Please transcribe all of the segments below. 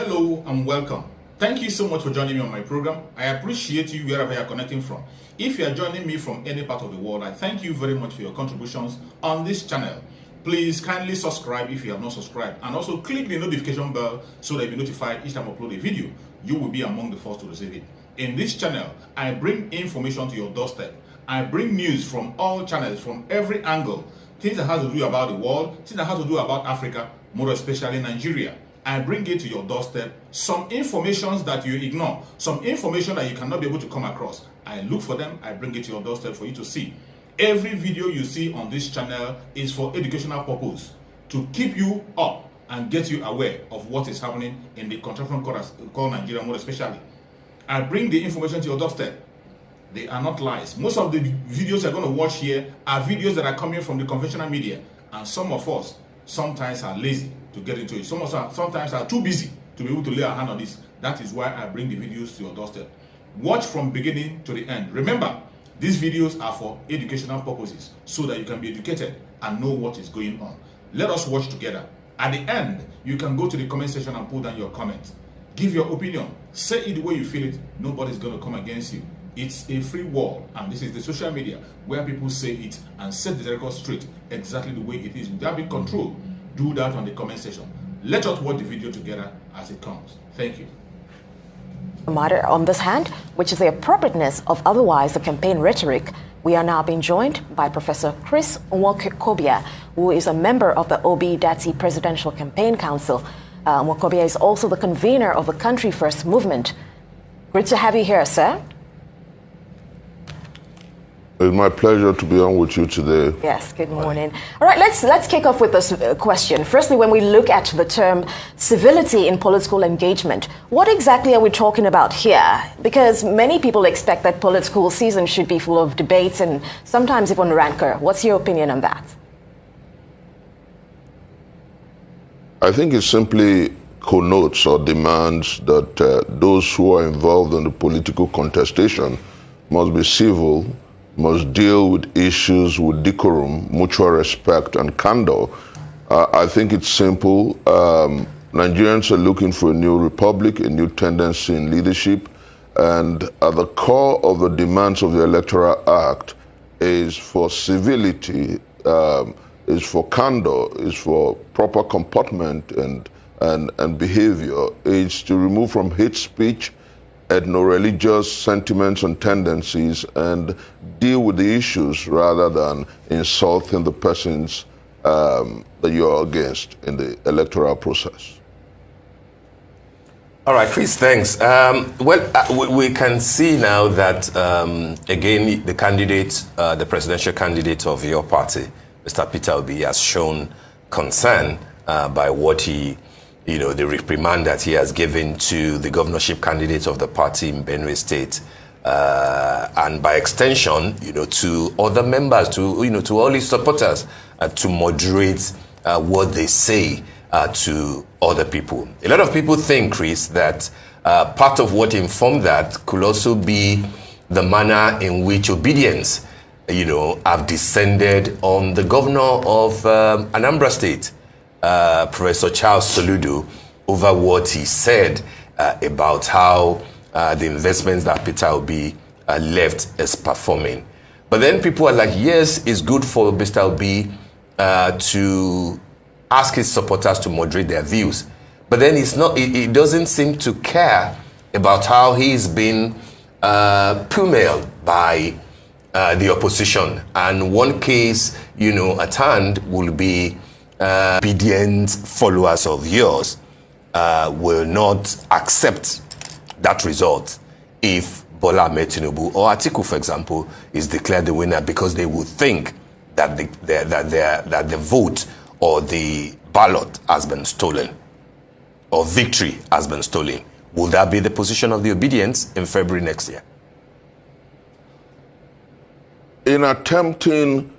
Hello and welcome. Thank you so much for joining me on my program. I appreciate you wherever you are connecting from. If you are joining me from any part of the world, I thank you very much for your contributions on this channel. Please kindly subscribe if you have not subscribed, and also click the notification bell so that you'll be notified each time I upload a video. You will be among the first to receive it. In this channel, I bring information to your doorstep. I bring news from all channels, from every angle. Things that have to do about the world, things that have to do about Africa, more especially Nigeria. I bring it to your doorstep, some information that you ignore, some information that you cannot be able to come across. I look for them, I bring it to your doorstep for you to see. Every video you see on this channel is for educational purpose, to keep you up and get you aware of what is happening in the contraction called Nigeria, more especially. I bring the information to your doorstep. They are not lies. Most of the videos you're going to watch here are videos that are coming from the conventional media, and some of us sometimes are lazy to get into it. Some of us sometimes are too busy to be able to lay our hand on this. That is why I bring the videos to your doorstep. Watch from beginning to the end. Remember, these videos are for educational purposes, so that you can be educated and know what is going on. Let us watch together. At the end, you can go to the comment section and put down your comment. Give your opinion. Say it the way you feel it. Nobody's going to come against you. It's a free world, and this is the social media where people say it and set the record straight exactly the way it is without being controlled. Do that on the comment section. Let us watch the video together as it comes. Thank you. Matter on this hand, which is the appropriateness of otherwise the campaign rhetoric, we are now being joined by Professor Chris Nwokobia, who is a member of the Obi Dati Presidential Campaign Council. Nwokobia is also the convener of the Country First movement. Great to have you here, sir. It's my pleasure to be on with you today. Yes, good morning. All right, let's kick off with this question. Firstly, when we look at the term civility in political engagement, what exactly are we talking about here? Because many people expect that political season should be full of debates and sometimes even rancor. What's your opinion on that? I think it simply connotes or demands that those who are involved in the political contestation must be civil, must deal with issues with decorum, mutual respect, and candor. I think it's simple. Nigerians are looking for a new republic, a new tendency in leadership, and at the core of the demands of the Electoral Act is for civility, is for candor, is for proper comportment and behavior. It's to remove from hate speech, ethno-religious sentiments and tendencies, and deal with the issues rather than insulting the persons that you're against in the electoral process. All right, Chris, thanks. We can see now that, again, the candidate, the presidential candidate of your party, Mr. Peter Obi, has shown concern by what he the reprimand that he has given to the governorship candidate of the party in Benue State, and by extension, to other members, to all his supporters, to moderate what they say to other people. A lot of people think, Chris, that part of what informed that could also be the manner in which obedience, have descended on the governor of Anambra State, Professor Charles Soludo, over what he said about how the investments that Peter Obi left is performing. But then people are like, yes, it's good for Mr. Obi to ask his supporters to moderate their views. But then he doesn't seem to care about how he's been pummeled by the opposition. And one case, at hand will be obedient followers of yours will not accept that result if Bola Ahmed Tinubu or Atiku, for example, is declared the winner, because they would think that the vote or the ballot has been stolen or victory has been stolen. Will that be the position of the obedience in February next year? In attempting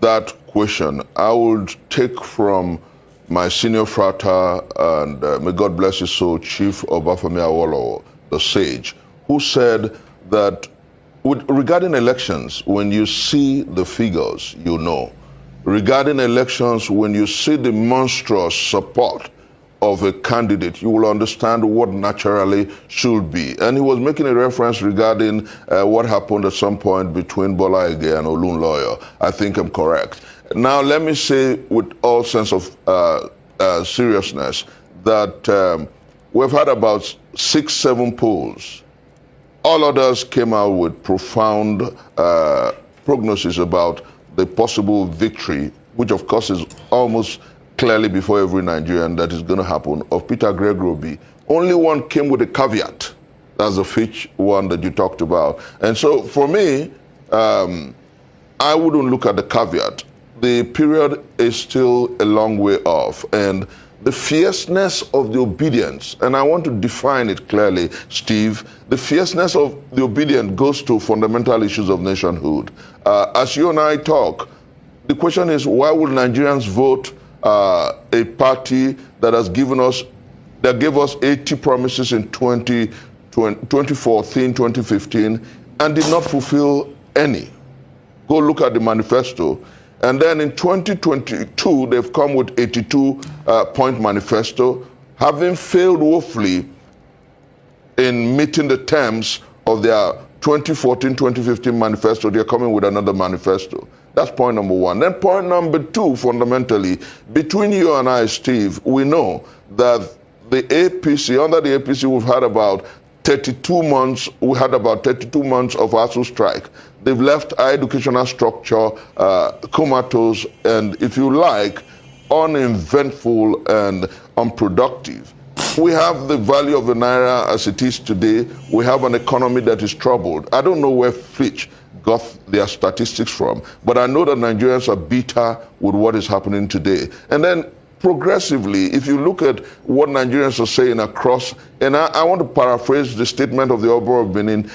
that question, I would take from my senior frater and may God bless his soul, Chief Obafemi Awolowo, the sage, who said that regarding elections, when you see the figures, you know. Regarding elections, when you see the monstrous support of a candidate, you will understand what naturally should be. And he was making a reference regarding what happened at some point between Bola Ige and Olunloyo. I think I'm correct. Now, let me say with all sense of seriousness that we've had about 6-7 polls. All others came out with profound prognosis about the possible victory, which of course is almost clearly before every Nigerian that is going to happen, of Peter Gregory. Only one came with a caveat. That's the Fitch one that you talked about. And so for me, I wouldn't look at the caveat. The period is still a long way off. And the fierceness of the obedience, and I want to define it clearly, Steve, the fierceness of the obedience goes to fundamental issues of nationhood. As you and I talk, the question is, why would Nigerians vote a party that has given us, that gave us 80 promises in 2014, 2015, and did not fulfill any? Go look at the manifesto. And then in 2022, they've come with 82-point manifesto, having failed woefully in meeting the terms of their 2014-2015 manifesto. They're coming with another manifesto. That's point number one. Then point number two, fundamentally, between you and I, Steve, we know that the APC, under the APC, we've had about 32 months, we had about 32 months of ASU strike. They've left our educational structure comatose and, if you like, uneventful and unproductive. We have the value of the naira as it is today. We have an economy that is troubled. I don't know where Fitch got their statistics from, but I know that Nigerians are bitter with what is happening today. And then progressively, if you look at what Nigerians are saying across, and I want to paraphrase the statement of the Oba of Benin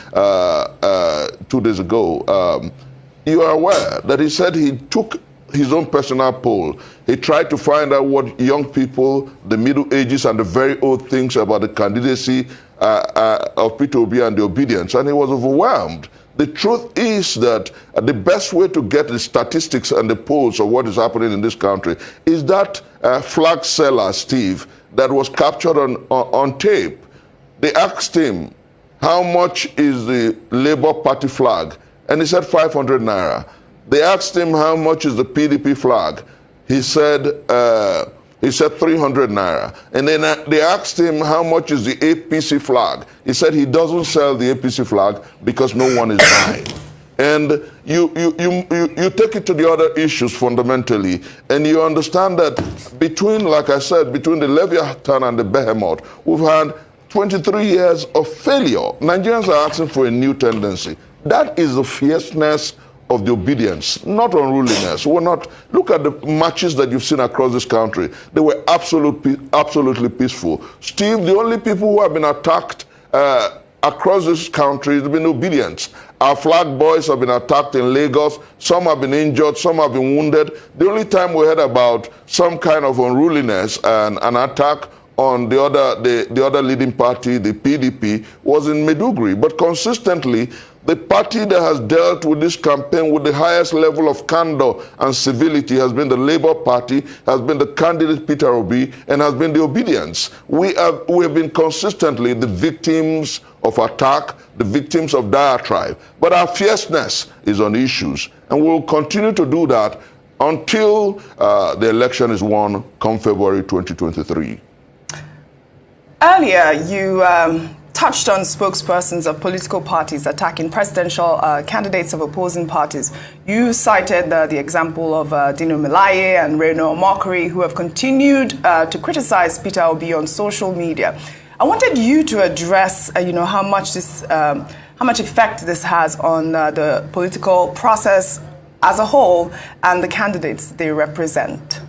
2 days ago. You are aware that he said he took his own personal poll. He tried to find out what young people, the Middle Ages, and the very old things about the candidacy of Peter Obi and the obedience, and he was overwhelmed. The truth is that the best way to get the statistics and the polls of what is happening in this country is that flag seller, Steve, that was captured on tape. They asked him, how much is the Labour Party flag? And he said 500 naira. They asked him, how much is the PDP flag? He said 300 naira. And then they asked him, how much is the APC flag? He said he doesn't sell the APC flag because no one is buying. And you take it to the other issues fundamentally, and you understand that between, like I said, between the Leviathan and the Behemoth, we've had 23 years of failure. Nigerians are asking for a new tendency. That is the fierceness of the obedience, not unruliness. We're not, look at the marches that you've seen across this country. They were absolutely peaceful. Steve, the only people who have been attacked across this country have been obedience. Our flag boys have been attacked in Lagos. Some have been injured, some have been wounded. The only time we heard about some kind of unruliness and an attack on the other leading party, the PDP, was in Maiduguri. But consistently, the party that has dealt with this campaign with the highest level of candor and civility has been the Labour Party, has been the candidate Peter Obi, and has been the obedience. We have been consistently the victims of attack, the victims of diatribe. But our fierceness is on issues, and we'll continue to do that until the election is won come February 2023. Earlier, you touched on spokespersons of political parties attacking presidential candidates of opposing parties. You cited the example of Dino Melaye and Reno Mokri, who have continued to criticize Peter Obi on social media. I wanted you to address, how much effect this has on the political process as a whole and the candidates they represent.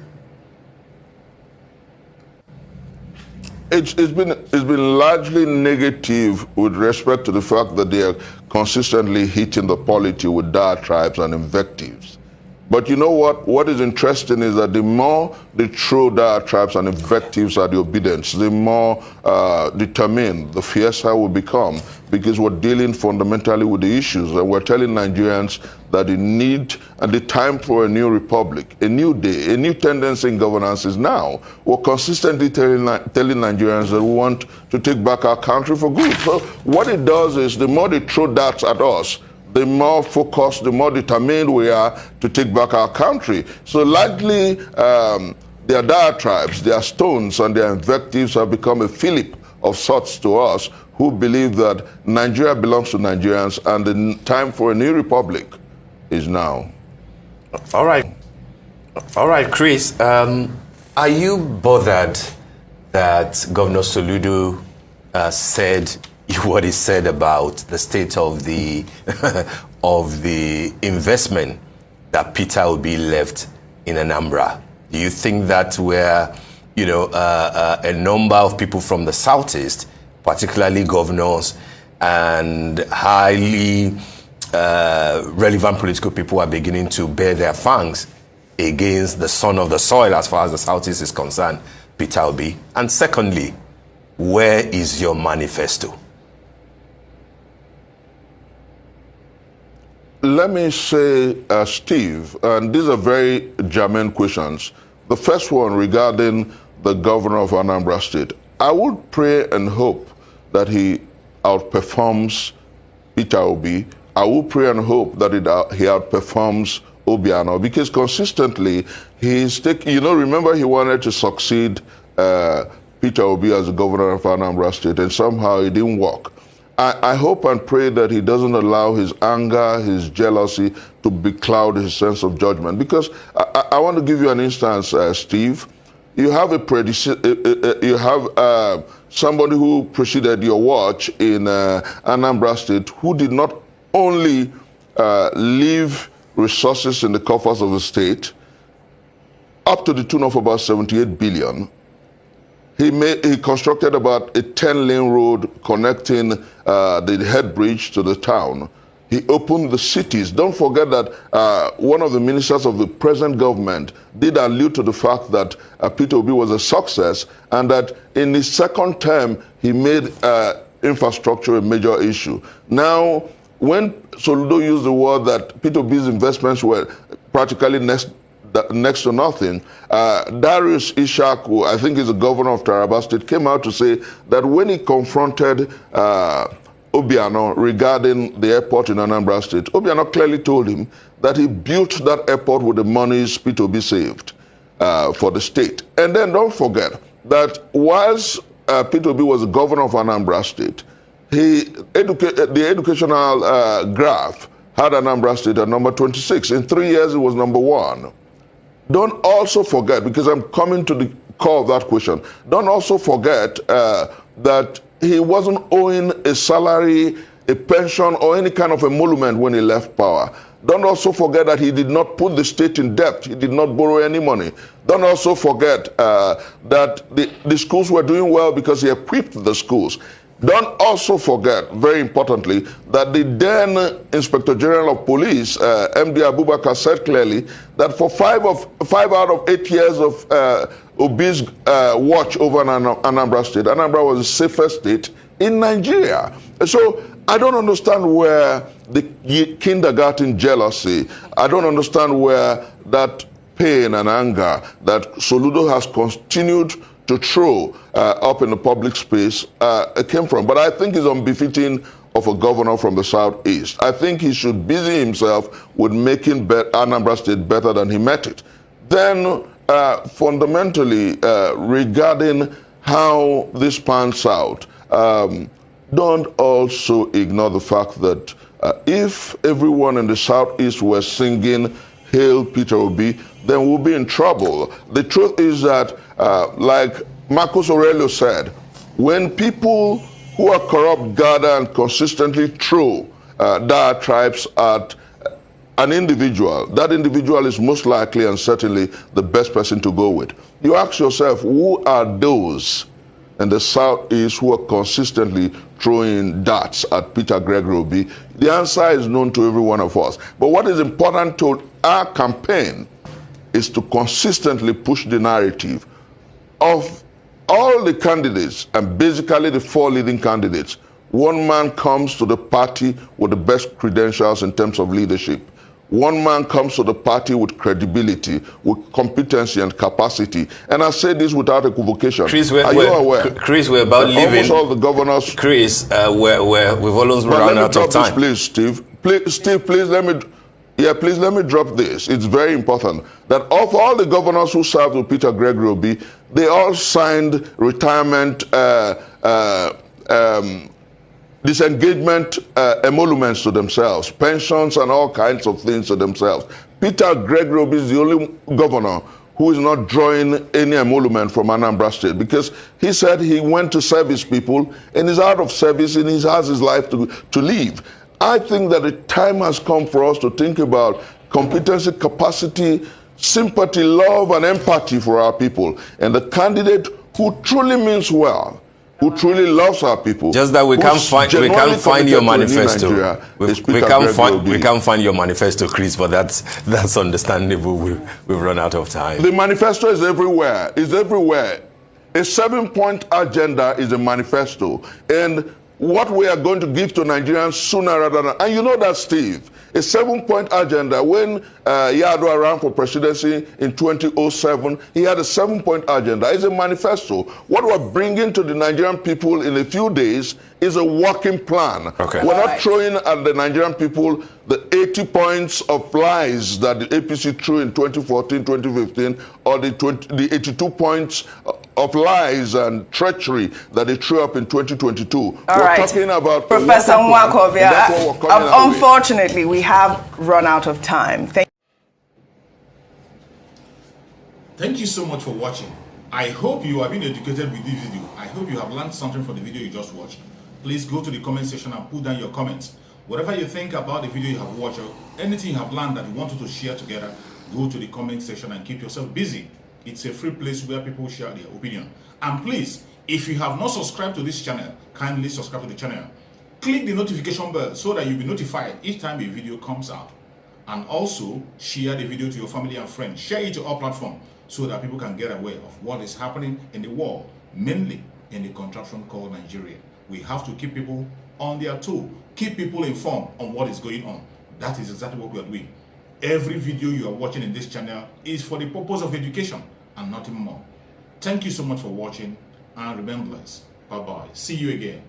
It's been largely negative with respect to the fact that they are consistently hitting the polity with diatribes and invectives. But you know what? What is interesting is that the more they throw diatribes and invectives at the obedience, the more determined, the fiercer we become, because we're dealing fundamentally with the issues. And we're telling Nigerians that the need and the time for a new republic, a new day, a new tendency in governance is now. We're consistently telling Nigerians that we want to take back our country for good. So what it does is the more they throw darts at us, the more focused, the more determined we are to take back our country. So likely their diatribes, their stones and their invectives have become a fillip of sorts to us who believe that Nigeria belongs to Nigerians and the time for a new republic is now. All right, Chris, are you bothered that Governor Soludo said what he said about the state of the of the investment that Peter Obi left in Anambra? Do you think that where a number of people from the southeast, particularly governors and highly relevant political people, are beginning to bear their fangs against the son of the soil as far as the southeast is concerned, Peter Obi? And secondly, where is your manifesto? Let me say, Steve, and these are very germane questions. The first one regarding the governor of Anambra State. I would pray and hope that he outperforms Peter Obi. I would pray and hope that he outperforms Obiano, because consistently he's taking, remember he wanted to succeed Peter Obi as the governor of Anambra State, and somehow it didn't work. I hope and pray that he doesn't allow his anger, his jealousy to becloud his sense of judgment. Because I want to give you an instance, Steve. You have somebody who preceded your watch in Anambra State who did not only leave resources in the coffers of the state up to the tune of about 78 billion. He constructed about a 10-lane road connecting the head bridge to the town. He opened the cities. Don't forget that one of the ministers of the present government did allude to the fact that Peter Obi was a success, and that in his second term, he made infrastructure a major issue. Now, when Soludo used the word that Peter Obi's investments were practically next to nothing, Darius Ishaku, I think he's the governor of Taraba State, came out to say that when he confronted Obiano regarding the airport in Anambra State, Obiano clearly told him that he built that airport with the monies Peter Obi saved for the state. And then don't forget that whilst Peter Obi was the governor of Anambra State, the educational graph had Anambra State at number 26. In 3 years, it was number 1. Don't also forget, because I'm coming to the core of that question, don't also forget that he wasn't owing a salary, a pension, or any kind of emolument when he left power. Don't also forget that he did not put the state in debt. He did not borrow any money. Don't also forget that the schools were doing well because he equipped the schools. Don't also forget, very importantly, that the then Inspector General of Police, MD Abubakar, said clearly that for 5 out of 8 years of Obi's watch over Anambra State, Anambra was the safest state in Nigeria. So I don't understand where the kindergarten jealousy, I don't understand where that pain and anger that Soludo has continued to throw up in the public space came from. But I think it's unbefitting of a governor from the southeast. I think he should busy himself with making Anambra State better than he met it. Then fundamentally, regarding how this pans out, don't also ignore the fact that if everyone in the southeast were singing Hail Peter Obi, then we'll be in trouble. The truth is that, like Marcus Aurelius said, when people who are corrupt gather and consistently throw diatribes at an individual, that individual is most likely and certainly the best person to go with. You ask yourself, who are those and the Southeast who are consistently throwing darts at Peter Gregory Obi? The answer is known to every one of us. But what is important to our campaign is to consistently push the narrative of all the candidates, and basically the 4 leading candidates. One man comes to the party with the best credentials in terms of leadership. One man comes to the party with credibility, with competency and capacity. And I say this without equivocation. Chris, are you aware? Chris, we're about leaving. Almost all the governors. Chris, we've almost run out of time. Please, Steve. Steve, please let me. Yeah, please let me drop this. It's very important that of all the governors who served with Peter Gregory Obi, they all signed retirement disengagement emoluments to themselves, pensions and all kinds of things to themselves. Peter Gregory Obi is the only governor who is not drawing any emolument from Anambra State, because he said he went to serve his people and is out of service and he has his life to live. I think that the time has come for us to think about competency, capacity, sympathy, love, and empathy for our people. And the candidate who truly means well, who truly loves our people. Just that we can't find your manifesto. We can't find your manifesto, Chris, but that's understandable. We've run out of time. The manifesto is everywhere. It's everywhere. A 7-point agenda is a manifesto. And what we are going to give to Nigerians sooner rather than, and you know that, Steve, a 7-point agenda. When Yar'Adua ran for presidency in 2007, he had a 7-point agenda. It's a manifesto. What we're bringing to the Nigerian people in a few days is a working plan. Okay. We're not throwing at the Nigerian people the 80 points of lies that the APC threw in 2014, 2015, or the 82 points of lies and treachery that they threw up in 2022. All we're right. talking about Professor Nwankobia, unfortunately, we have run out of time. Thank you so much for watching. I hope you have been educated with this video. I hope you have learned something from the video you just watched. Please go to the comment section and put down your comments. Whatever you think about the video you have watched, or anything you have learned that you wanted to share together, go to the comment section and keep yourself busy. It's a free place where people share their opinion. And please, if you have not subscribed to this channel, kindly subscribe to the channel. Click the notification bell so that you'll be notified each time a video comes out. And also, share the video to your family and friends. Share it to all platforms so that people can get aware of what is happening in the world, mainly in the contraption called Nigeria. We have to keep people on their toe, keep people informed on what is going on. That is exactly what we are doing. Every video you are watching in this channel is for the purpose of education and nothing more. Thank you so much for watching, and remember, bye-bye. See you again.